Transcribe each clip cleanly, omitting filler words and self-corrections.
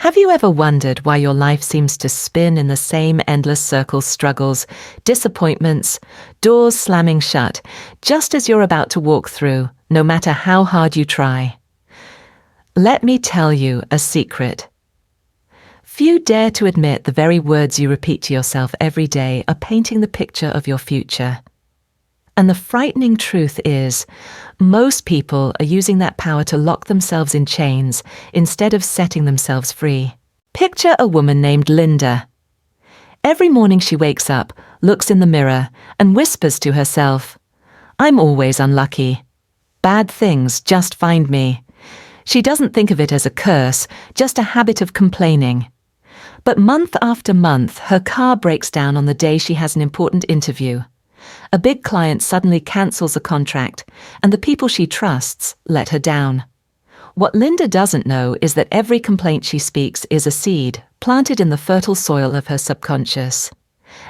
Have you ever wondered why your life seems to spin in the same endless circles, struggles, disappointments, doors slamming shut, just as you're about to walk through, no matter how hard you try? Let me tell you a secret. Few dare to admit the very words you repeat to yourself every day are painting the picture of your future. And the frightening truth is, most people are using that power to lock themselves in chains instead of setting themselves free. Picture a woman named Linda. Every morning she wakes up, looks in the mirror, and whispers to herself, "I'm always unlucky. Bad things just find me." She doesn't think of it as a curse, just a habit of complaining. But month after month, her car breaks down on the day she has an important interview. A big client suddenly cancels a contract, and the people she trusts let her down. What Linda doesn't know is that every complaint she speaks is a seed planted in the fertile soil of her subconscious.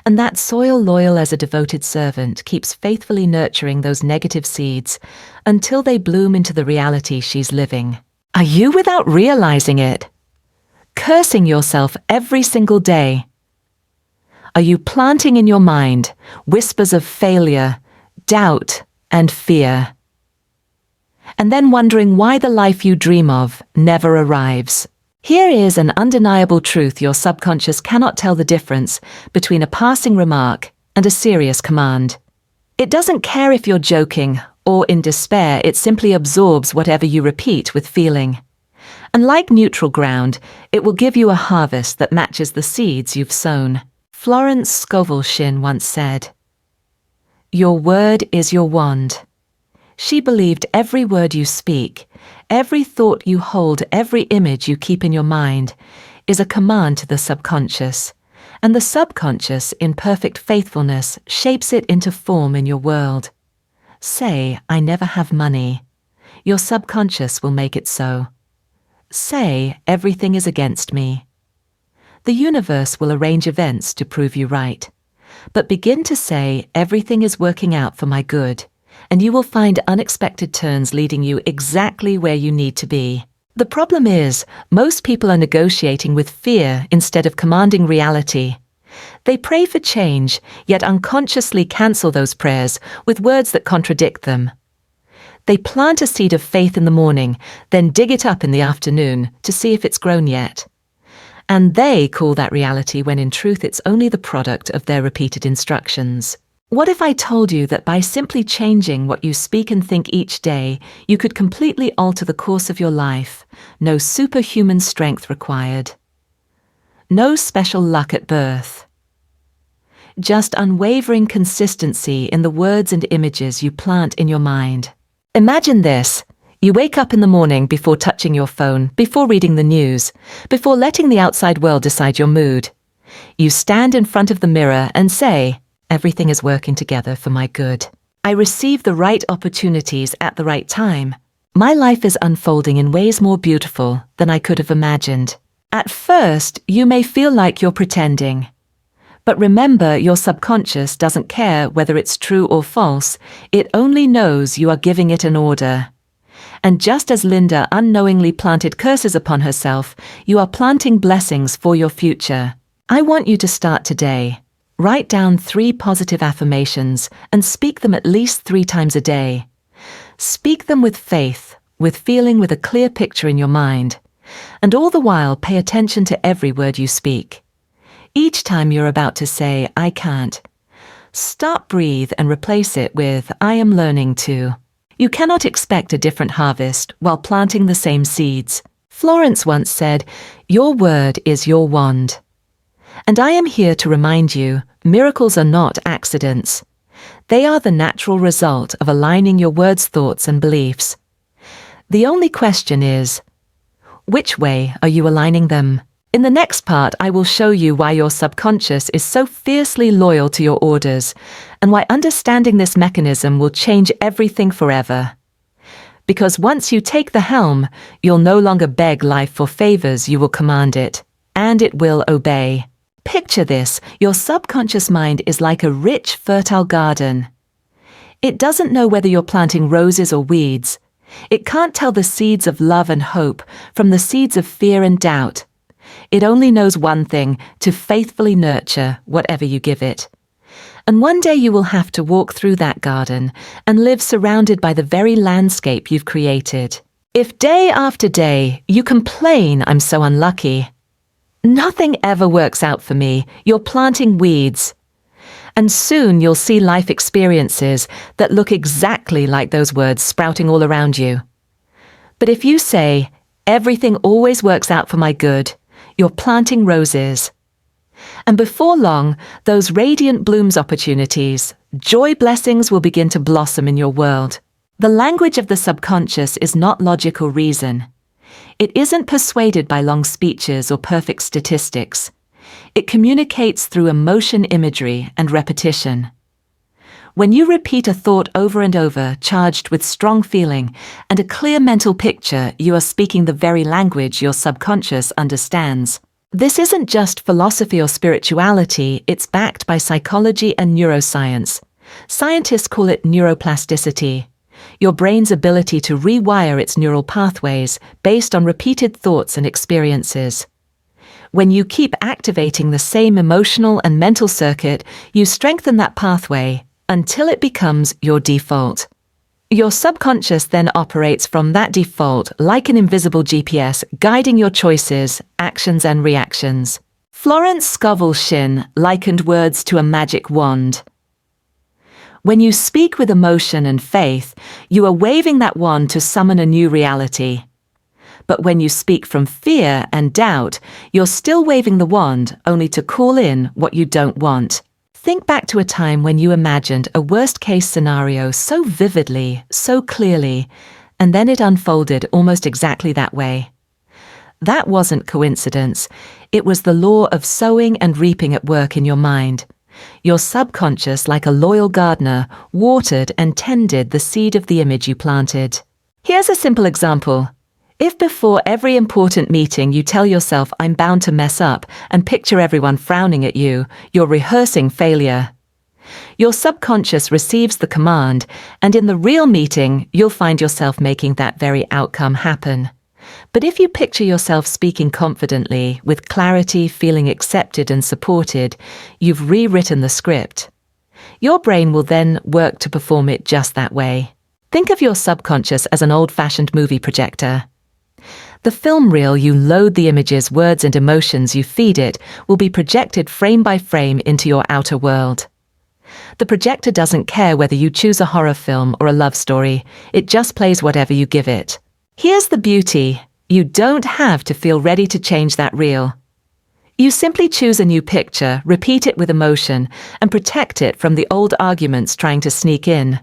And that soil, loyal as a devoted servant, keeps faithfully nurturing those negative seeds until they bloom into the reality she's living. Are you, without realizing it, cursing yourself every single day? Are you planting in your mind whispers of failure, doubt, and fear? And then wondering why the life you dream of never arrives? Here is an undeniable truth: your subconscious cannot tell the difference between a passing remark and a serious command. It doesn't care if you're joking or in despair, it simply absorbs whatever you repeat with feeling. And like neutral ground, it will give you a harvest that matches the seeds you've sown. Florence Scovel Shinn once said, "Your word is your wand." She believed every word you speak, every thought you hold, every image you keep in your mind is a command to the subconscious, and the subconscious, in perfect faithfulness, shapes it into form in your world. Say, "I never have money." Your subconscious will make it so. Say, "Everything is against me." The universe will arrange events to prove you right. But begin to say, "Everything is working out for my good," and you will find unexpected turns leading you exactly where you need to be. The problem is, most people are negotiating with fear instead of commanding reality. They pray for change, yet unconsciously cancel those prayers with words that contradict them. They plant a seed of faith in the morning, then dig it up in the afternoon to see if it's grown yet. And they call that reality when in truth it's only the product of their repeated instructions. What if I told you that by simply changing what you speak and think each day, you could completely alter the course of your life? No superhuman strength required. No special luck at birth. Just unwavering consistency in the words and images you plant in your mind. Imagine this. You wake up in the morning before touching your phone, before reading the news, before letting the outside world decide your mood. You stand in front of the mirror and say, "Everything is working together for my good. I receive the right opportunities at the right time. My life is unfolding in ways more beautiful than I could have imagined." At first, you may feel like you're pretending. But remember, your subconscious doesn't care whether it's true or false. It only knows you are giving it an order. And just as Linda unknowingly planted curses upon herself, you are planting blessings for your future. I want you to start today. Write down 3 positive affirmations and speak them at least 3 times a day. Speak them with faith, with feeling, with a clear picture in your mind. And all the while, pay attention to every word you speak. Each time you're about to say, "I can't," stop, breathe, and replace it with, "I am learning to." You cannot expect a different harvest while planting the same seeds. Florence once said, "Your word is your wand." And I am here to remind you, miracles are not accidents. They are the natural result of aligning your words, thoughts, and beliefs. The only question is, which way are you aligning them? In the next part, I will show you why your subconscious is so fiercely loyal to your orders, and why understanding this mechanism will change everything forever. Because once you take the helm, you'll no longer beg life for favors, you will command it, and it will obey. Picture this: your subconscious mind is like a rich, fertile garden. It doesn't know whether you're planting roses or weeds. It can't tell the seeds of love and hope from the seeds of fear and doubt. It only knows one thing: to faithfully nurture whatever you give it. And one day you will have to walk through that garden and live surrounded by the very landscape you've created. If day after day you complain, "I'm so unlucky," "Nothing ever works out for me," "You're planting weeds," and soon you'll see life experiences that look exactly like those words sprouting all around you. But if you say, "Everything always works out for my good," you're planting roses. And before long, those radiant blooms opportunities, joy blessings will begin to blossom in your world. The language of the subconscious is not logical reason. It isn't persuaded by long speeches or perfect statistics. It communicates through emotion imagery and repetition. When you repeat a thought over and over, charged with strong feeling and a clear mental picture, you are speaking the very language your subconscious understands. This isn't just philosophy or spirituality, it's backed by psychology and neuroscience. Scientists call it neuroplasticity, your brain's ability to rewire its neural pathways based on repeated thoughts and experiences. When you keep activating the same emotional and mental circuit, you strengthen that pathway until it becomes your default. Your subconscious then operates from that default like an invisible GPS, guiding your choices, actions, and reactions. Florence Scovel Shinn likened words to a magic wand. When you speak with emotion and faith, you are waving that wand to summon a new reality. But when you speak from fear and doubt, you're still waving the wand, only to call in what you don't want. Think back to a time when you imagined a worst-case scenario so vividly, so clearly, and then it unfolded almost exactly that way. That wasn't coincidence. It was the law of sowing and reaping at work in your mind. Your subconscious, like a loyal gardener, watered and tended the seed of the image you planted. Here's a simple example. If before every important meeting you tell yourself, "I'm bound to mess up," and picture everyone frowning at you, you're rehearsing failure. Your subconscious receives the command, and in the real meeting, you'll find yourself making that very outcome happen. But if you picture yourself speaking confidently, with clarity, feeling accepted and supported, you've rewritten the script. Your brain will then work to perform it just that way. Think of your subconscious as an old-fashioned movie projector. The film reel you load the images, words, and emotions you feed it will be projected frame by frame into your outer world. The projector doesn't care whether you choose a horror film or a love story, it just plays whatever you give it. Here's the beauty: you don't have to feel ready to change that reel. You simply choose a new picture, repeat it with emotion, and protect it from the old arguments trying to sneak in.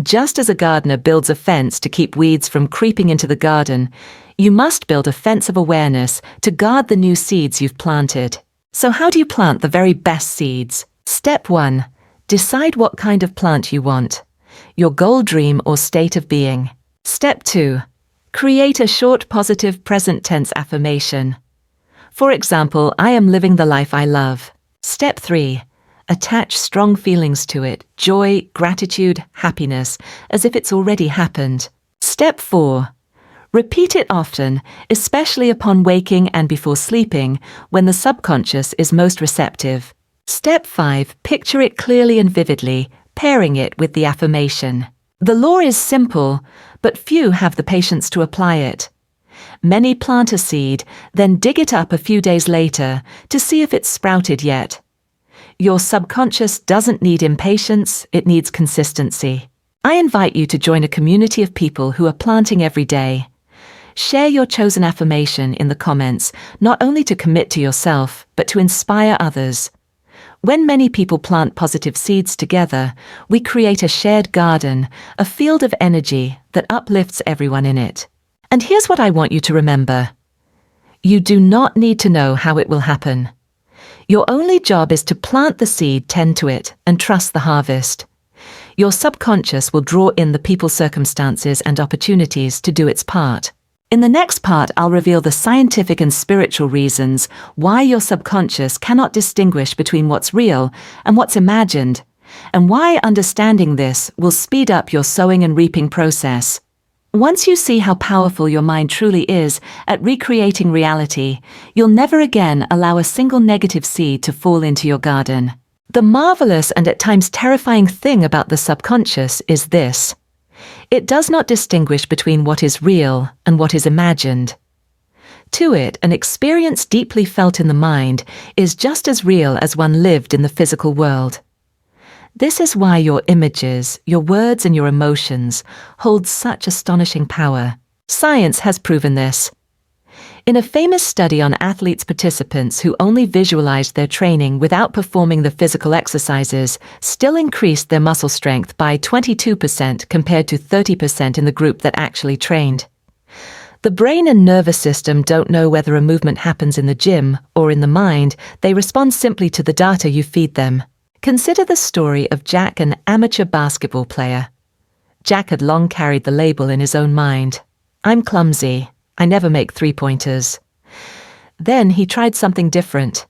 Just as a gardener builds a fence to keep weeds from creeping into the garden, you must build a fence of awareness to guard the new seeds you've planted. So how do you plant the very best seeds? Step 1. Decide what kind of plant you want, your goal, dream, or state of being. Step 2. Create a short, positive, present tense affirmation. For example, "I am living the life I love." Step 3. Attach strong feelings to it: joy, gratitude, happiness, as if it's already happened. Step 4. Repeat it often, especially upon waking and before sleeping, when the subconscious is most receptive. Step 5. Picture it clearly and vividly, pairing it with the affirmation. The law is simple, but few have the patience to apply it. Many plant a seed, then dig it up a few days later to see if it's sprouted yet. Your subconscious doesn't need impatience, it needs consistency. I invite you to join a community of people who are planting every day. Share your chosen affirmation in the comments, not only to commit to yourself, but to inspire others. When many people plant positive seeds together, we create a shared garden, a field of energy that uplifts everyone in it. And here's what I want you to remember. You do not need to know how it will happen. Your only job is to plant the seed, tend to it, and trust the harvest. Your subconscious will draw in the people, circumstances, and opportunities to do its part. In the next part, I'll reveal the scientific and spiritual reasons why your subconscious cannot distinguish between what's real and what's imagined, and why understanding this will speed up your sowing and reaping process. Once you see how powerful your mind truly is at recreating reality, you'll never again allow a single negative seed to fall into your garden. The marvelous and at times terrifying thing about the subconscious is this: it does not distinguish between what is real and what is imagined. To it, an experience deeply felt in the mind is just as real as one lived in the physical world. This is why your images, your words and your emotions hold such astonishing power. Science has proven this. In a famous study on athletes participants who only visualized their training without performing the physical exercises still increased their muscle strength by 22% compared to 30% in the group that actually trained. The brain and nervous system don't know whether a movement happens in the gym or in the mind. They respond simply to the data you feed them. Consider the story of Jack, an amateur basketball player. Jack had long carried the label in his own mind. I'm clumsy. I never make three-pointers. Then he tried something different.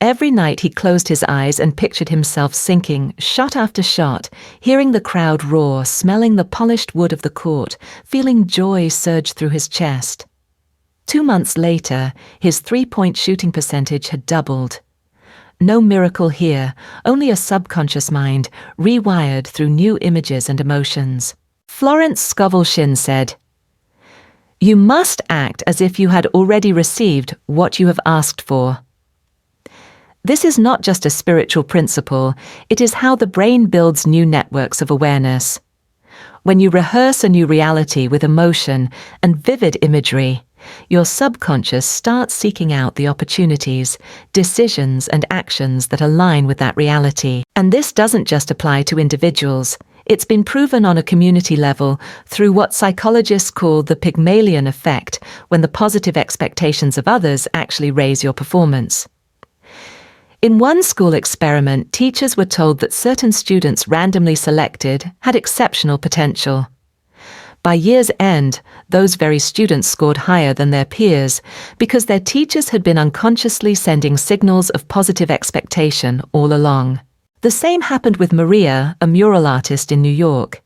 Every night he closed his eyes and pictured himself sinking, shot after shot, hearing the crowd roar, smelling the polished wood of the court, feeling joy surge through his chest. 2 months later, his three-point shooting percentage had doubled. No miracle here, only a subconscious mind, rewired through new images and emotions. Florence Scovel Shinn said, "You must act as if you had already received what you have asked for." This is not just a spiritual principle, it is how the brain builds new networks of awareness. When you rehearse a new reality with emotion and vivid imagery, your subconscious starts seeking out the opportunities, decisions, and actions that align with that reality. And this doesn't just apply to individuals. It's been proven on a community level through what psychologists call the Pygmalion effect, when the positive expectations of others actually raise your performance. In one school experiment, teachers were told that certain students randomly selected had exceptional potential. By year's end, those very students scored higher than their peers because their teachers had been unconsciously sending signals of positive expectation all along. The same happened with Maria, a mural artist in New York.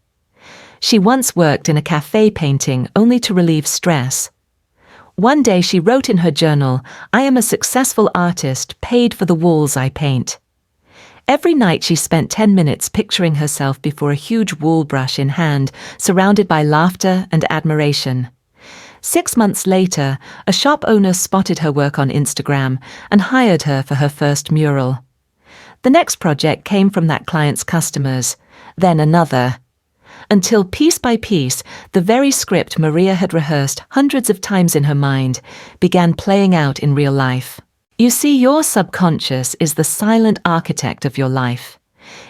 She once worked in a cafe painting only to relieve stress. One day she wrote in her journal, "I am a successful artist, paid for the walls I paint." Every night she spent 10 minutes picturing herself before a huge wool brush in hand, surrounded by laughter and admiration. 6 months later, a shop owner spotted her work on Instagram and hired her for her first mural. The next project came from that client's customers, then another, until piece by piece, the very script Maria had rehearsed hundreds of times in her mind began playing out in real life. You see, your subconscious is the silent architect of your life.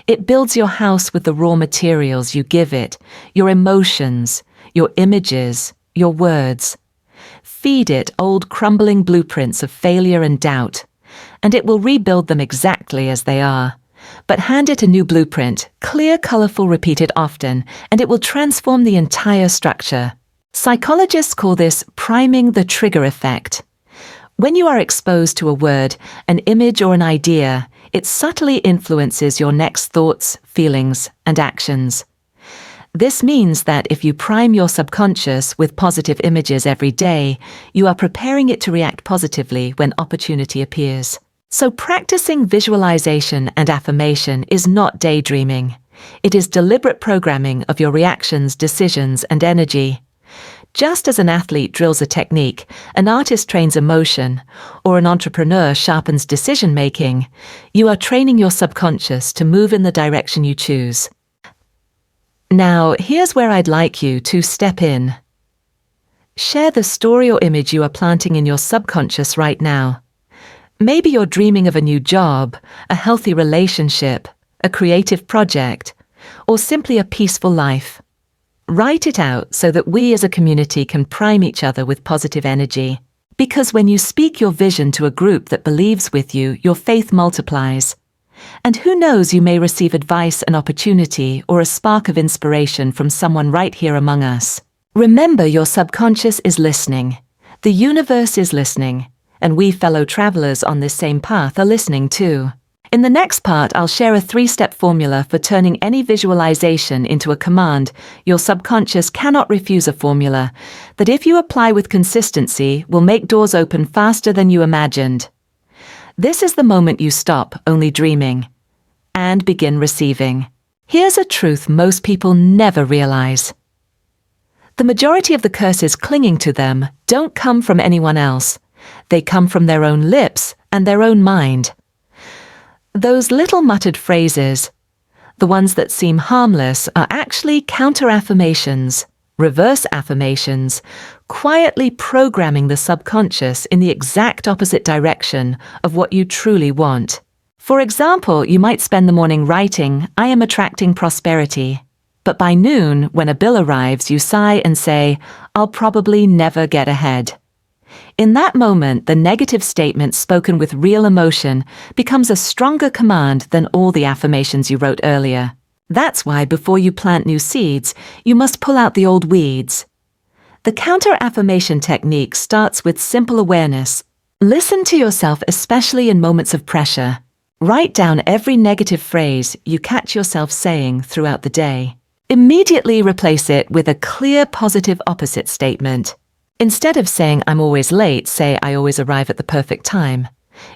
It builds your house with the raw materials you give it, your emotions, your images, your words. Feed it old crumbling blueprints of failure and doubt, and it will rebuild them exactly as they are. But hand it a new blueprint, clear, colorful, repeated often, and it will transform the entire structure. Psychologists call this priming the trigger effect. When you are exposed to a word, an image, or an idea, it subtly influences your next thoughts, feelings, and actions. This means that if you prime your subconscious with positive images every day, you are preparing it to react positively when opportunity appears. So practicing visualization and affirmation is not daydreaming. It is deliberate programming of your reactions, decisions, and energy. Just as an athlete drills a technique, an artist trains emotion, or an entrepreneur sharpens decision-making, you are training your subconscious to move in the direction you choose. Now, here's where I'd like you to step in. Share the story or image you are planting in your subconscious right now. Maybe you're dreaming of a new job, a healthy relationship, a creative project, or simply a peaceful life. Write it out so that we as a community can prime each other with positive energy. Because when you speak your vision to a group that believes with you, your faith multiplies. And who knows, you may receive advice, an opportunity, or a spark of inspiration from someone right here among us. Remember, your subconscious is listening. The universe is listening. And we fellow travelers on this same path are listening too. In the next part, I'll share a 3-step formula for turning any visualization into a command. Your subconscious cannot refuse a formula that, if you apply with consistency, will make doors open faster than you imagined. This is the moment you stop only dreaming and begin receiving. Here's a truth most people never realize. The majority of the curses clinging to them don't come from anyone else. They come from their own lips and their own mind. Those little muttered phrases, the ones that seem harmless, are actually counter-affirmations, reverse affirmations, quietly programming the subconscious in the exact opposite direction of what you truly want. For example, you might spend the morning writing, "I am attracting prosperity." But by noon, when a bill arrives, you sigh and say, "I'll probably never get ahead." In that moment, the negative statement spoken with real emotion becomes a stronger command than all the affirmations you wrote earlier. That's why before you plant new seeds, you must pull out the old weeds. The counter-affirmation technique starts with simple awareness. Listen to yourself, especially in moments of pressure. Write down every negative phrase you catch yourself saying throughout the day. Immediately replace it with a clear, positive opposite statement. Instead of saying, "I'm always late," say, "I always arrive at the perfect time."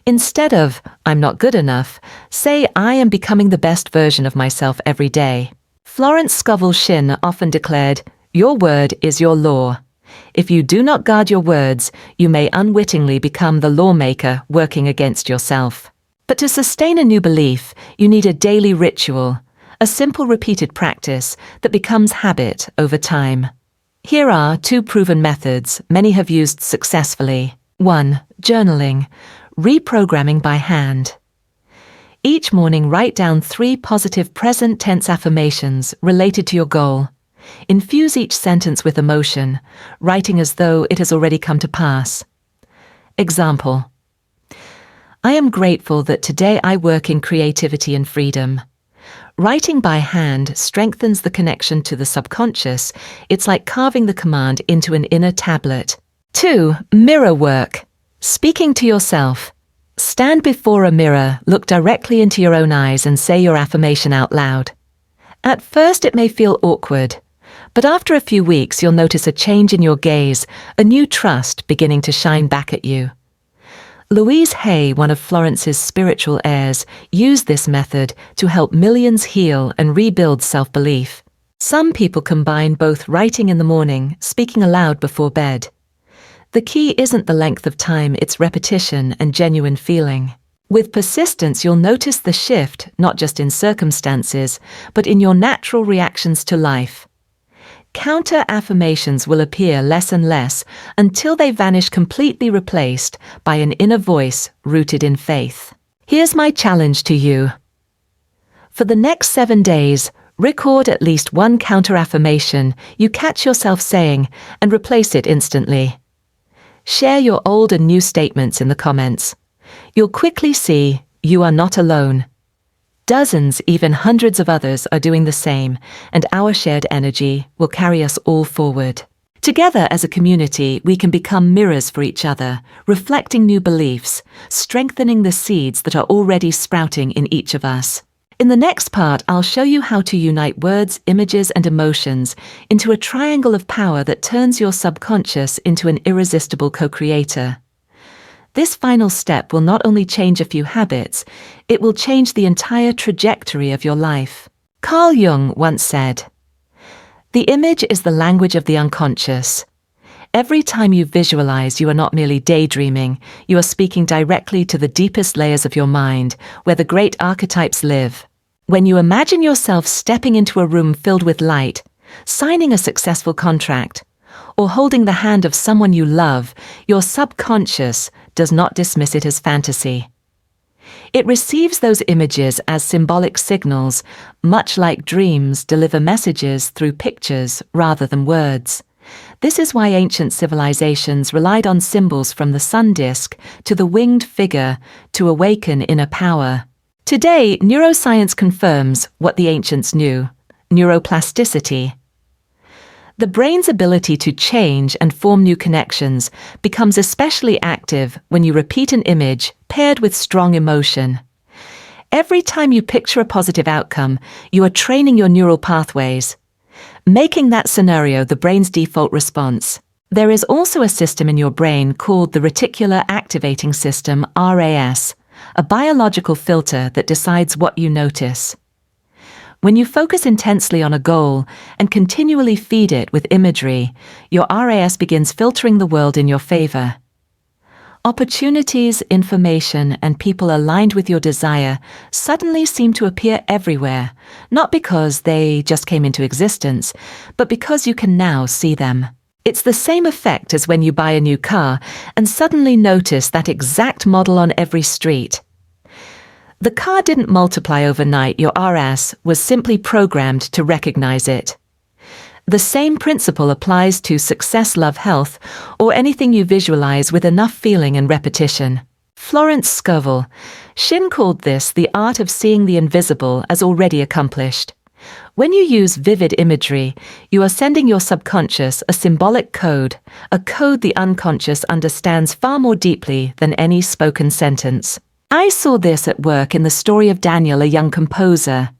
Instead of, "I'm not good enough," say, "I am becoming the best version of myself every day." Florence Scovel Shinn often declared, "Your word is your law. If you do not guard your words, you may unwittingly become the lawmaker working against yourself." But to sustain a new belief, you need a daily ritual, a simple repeated practice that becomes habit over time. Here are 2 proven methods many have used successfully. 1. Journaling, reprogramming by hand. Each morning, write down 3 positive present tense affirmations related to your goal. Infuse each sentence with emotion, writing as though it has already come to pass. Example: I am grateful that today I work in creativity and freedom. Writing by hand strengthens the connection to the subconscious. It's like carving the command into an inner tablet. 2. Mirror work. Speaking to yourself. Stand before a mirror, look directly into your own eyes and say your affirmation out loud. At first it may feel awkward, but after a few weeks you'll notice a change in your gaze, a new trust beginning to shine back at you. Louise Hay, one of Florence's spiritual heirs, used this method to help millions heal and rebuild self-belief. Some people combine both writing in the morning, speaking aloud before bed. The key isn't the length of time, it's repetition and genuine feeling. With persistence, you'll notice the shift, not just in circumstances, but in your natural reactions to life. Counter-affirmations will appear less and less until they vanish, completely replaced by an inner voice rooted in faith. Here's my challenge to you. For the next 7 days, record at least 1 counter-affirmation you catch yourself saying and replace it instantly. Share your old and new statements in the comments. You'll quickly see you are not alone. Dozens, even hundreds of others are doing the same, and our shared energy will carry us all forward. Together as a community, we can become mirrors for each other, reflecting new beliefs, strengthening the seeds that are already sprouting in each of us. In the next part, I'll show you how to unite words, images, and emotions into a triangle of power that turns your subconscious into an irresistible co-creator. This final step will not only change a few habits, it will change the entire trajectory of your life. Carl Jung once said, "The image is the language of the unconscious." Every time you visualize, you are not merely daydreaming, you are speaking directly to the deepest layers of your mind, where the great archetypes live. When you imagine yourself stepping into a room filled with light, signing a successful contract, or holding the hand of someone you love, your subconscious does not dismiss it as fantasy. It receives those images as symbolic signals, much like dreams deliver messages through pictures rather than words. This is why ancient civilizations relied on symbols, from the sun disk to the winged figure, to awaken inner power. Today, neuroscience confirms what the ancients knew: neuroplasticity. The brain's ability to change and form new connections becomes especially active when you repeat an image paired with strong emotion. Every time you picture a positive outcome, you are training your neural pathways, making that scenario the brain's default response. There is also a system in your brain called the reticular activating system, RAS, a biological filter that decides what you notice. When you focus intensely on a goal and continually feed it with imagery, your RAS begins filtering the world in your favor. Opportunities, information, and people aligned with your desire suddenly seem to appear everywhere, not because they just came into existence, but because you can now see them. It's the same effect as when you buy a new car and suddenly notice that exact model on every street. The car didn't multiply overnight, your RAS was simply programmed to recognize it. The same principle applies to success, love, health, or anything you visualize with enough feeling and repetition. Florence Scovel Shinn called this the art of seeing the invisible as already accomplished. When you use vivid imagery, you are sending your subconscious a symbolic code, a code the unconscious understands far more deeply than any spoken sentence. I saw this at work in the story of Daniel, a young composer.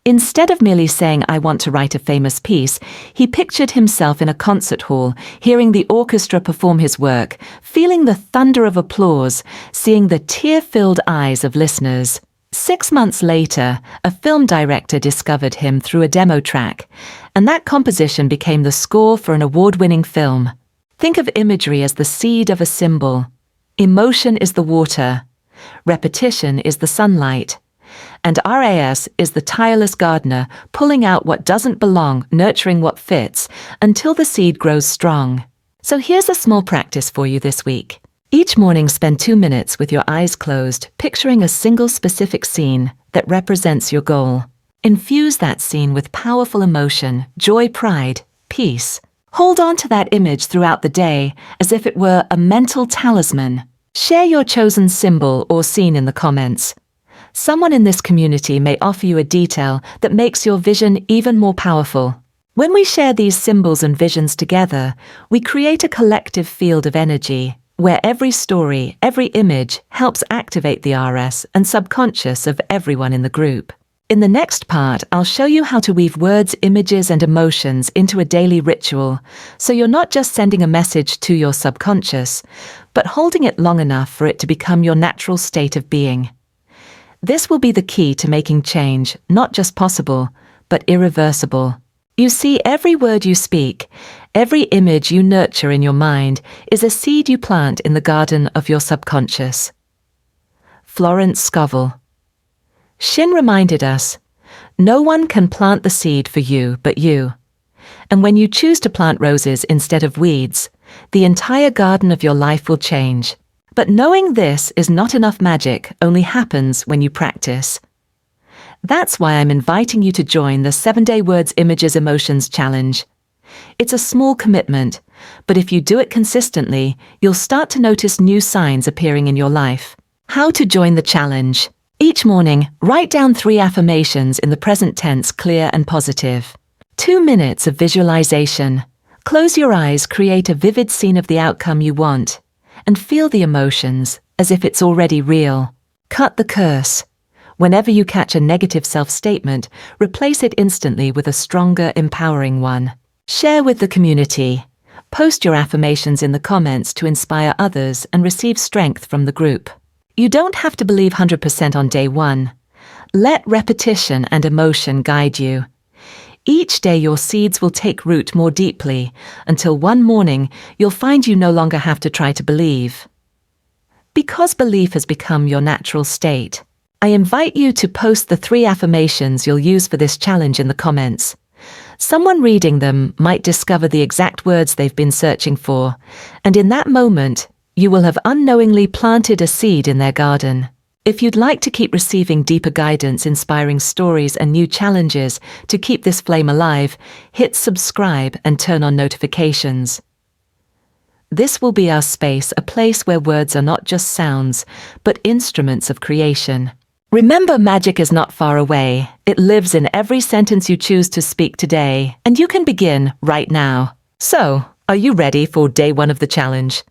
Instead of merely saying, "I want to write a famous piece," he pictured himself in a concert hall, hearing the orchestra perform his work, feeling the thunder of applause, seeing the tear-filled eyes of listeners. 6 months later, a film director discovered him through a demo track, and that composition became the score for an award-winning film. Think of imagery as the seed of a symbol. Emotion is the water. Repetition is the sunlight. And RAS is the tireless gardener, pulling out what doesn't belong, nurturing what fits, until the seed grows strong. So here's a small practice for you this week. Each morning, spend 2 minutes with your eyes closed, picturing a single specific scene that represents your goal. Infuse that scene with powerful emotion, joy, pride, peace. Hold on to that image throughout the day as if it were a mental talisman. Share your chosen symbol or scene in the comments. Someone in this community may offer you a detail that makes your vision even more powerful. When we share these symbols and visions together, we create a collective field of energy, where every story, every image helps activate the RAS and subconscious of everyone in the group. In the next part, I'll show you how to weave words, images, and emotions into a daily ritual, so you're not just sending a message to your subconscious, but holding it long enough for it to become your natural state of being. This will be the key to making change not just possible, but irreversible. You see, every word you speak, every image you nurture in your mind is a seed you plant in the garden of your subconscious. Florence Scovel Shinn reminded us, no one can plant the seed for you but you. And when you choose to plant roses instead of weeds, the entire garden of your life will change. But knowing this is not enough magic, only happens when you practice. That's why I'm inviting you to join the 7-Day Words, Images, Emotions Challenge. It's a small commitment, but if you do it consistently, you'll start to notice new signs appearing in your life. How to join the challenge? Each morning, write down 3 affirmations in the present tense, clear and positive. 2 minutes of visualization. Close your eyes, create a vivid scene of the outcome you want, and feel the emotions as if it's already real. Cut the curse. Whenever you catch a negative self-statement, replace it instantly with a stronger, empowering one. Share with the community. Post your affirmations in the comments to inspire others and receive strength from the group. You don't have to believe 100% on day 1. Let repetition and emotion guide you. Each day your seeds will take root more deeply, until one morning you'll find you no longer have to try to believe. Because belief has become your natural state, I invite you to post the 3 affirmations you'll use for this challenge in the comments. Someone reading them might discover the exact words they've been searching for, and in that moment, you will have unknowingly planted a seed in their garden. If you'd like to keep receiving deeper guidance, inspiring stories, and new challenges to keep this flame alive, hit subscribe and turn on notifications. This will be our space, a place where words are not just sounds, but instruments of creation. Remember, magic is not far away. It lives in every sentence you choose to speak today, and you can begin right now. So, are you ready for day 1 of the challenge?